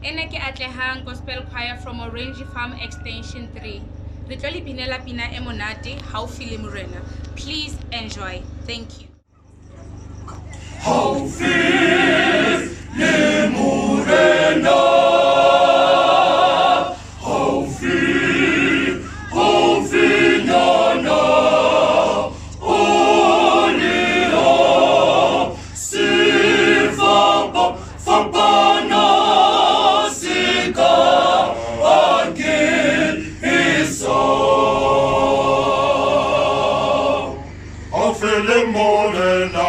Ene ke Atlehang Gospel Choir from Orange Farm Extension 3. Re tlo le binela pina e monate Haufi leMorena. Please enjoy. Thank you. Haufi leMorena. Haufi, Haufi nyana. Oleo, sifa fapana sika agil isa. Haufi leMorena.